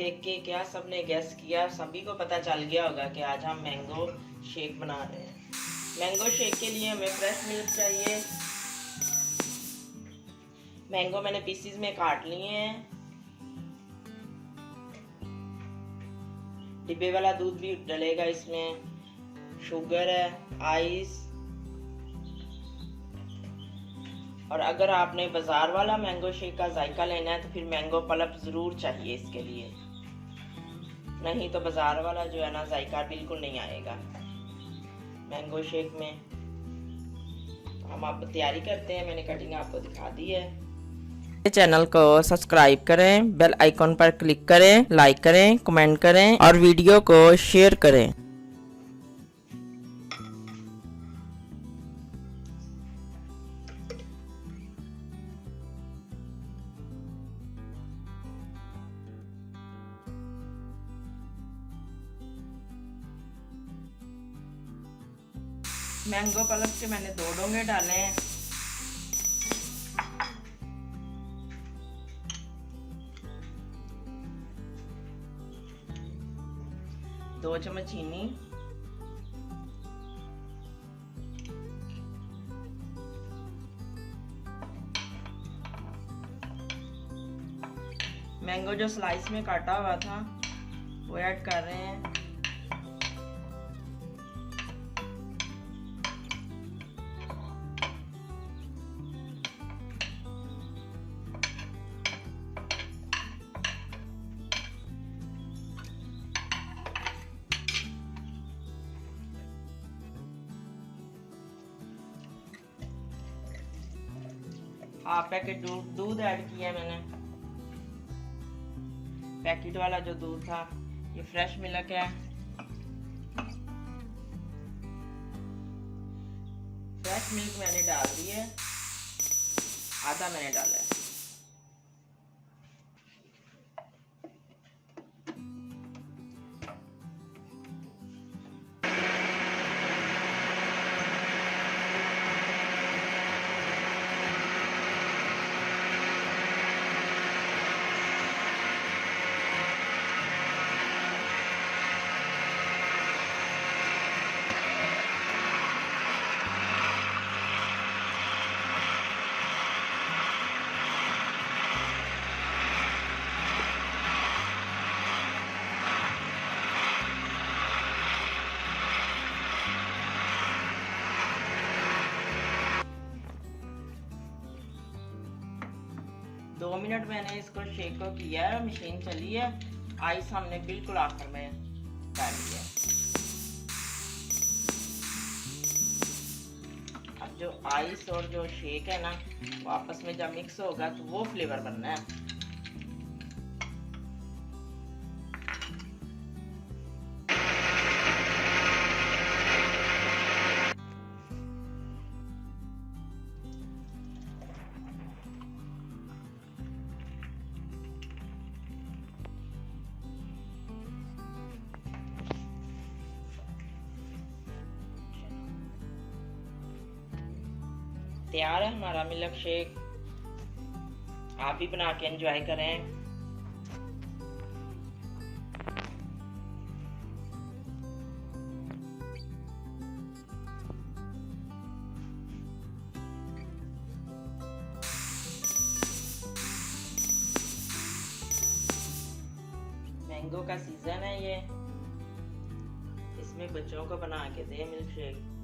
देख के क्या सबने गेस किया, सभी को पता चल गया होगा कि आज हम मैंगो शेक बना रहे हैं। मैंगो शेक के लिए हमें फ्रेश मिल्क चाहिए। मैंगो मैंने पीसीज में काट लिए हैं। डिब्बे वाला दूध भी डलेगा इसमें। शुगर है, आइस, और अगर आपने बाजार वाला मैंगो शेक का जायका लेना है तो फिर मैंगो पल्प ज़रूर चाहिए इसके लिए, नहीं तो बाजार वाला जो है ना जायका बिल्कुल नहीं आएगा मैंगो शेक में। तो हम आप तैयारी करते हैं। मैंने कटिंग आपको दिखा दी है। चैनल को सब्सक्राइब करें, बेल आइकॉन पर क्लिक करें, लाइक करें, कमेंट करें और वीडियो को शेयर करें। मैंगो पल्प के मैंने 2 डोंगे डाले हैं। दो चम्मच चीनी, मैंगो जो स्लाइस में काटा हुआ था वो ऐड कर रहे हैं। हाफ पैकेट दूध ऐड किया मैंने। पैकेट वाला जो दूध था ये फ्रेश मिल्क है। फ्रेश मिल्क मैंने डाल दी है, आधा मैंने डाला है। दो मिनट मैंने इसको शेक को किया है, मशीन चली है। आइस हमने बिल्कुल आखिर में डाल दिया। अब जो आइस और जो शेक है ना वो आपस में जब मिक्स होगा तो वो फ्लेवर बनना है। तैयार है हमारा मिल्क शेक। आप भी बना के एंजॉय करें। मैंगो का सीजन है ये, इसमें बच्चों को बना के दे मिल्क शेक।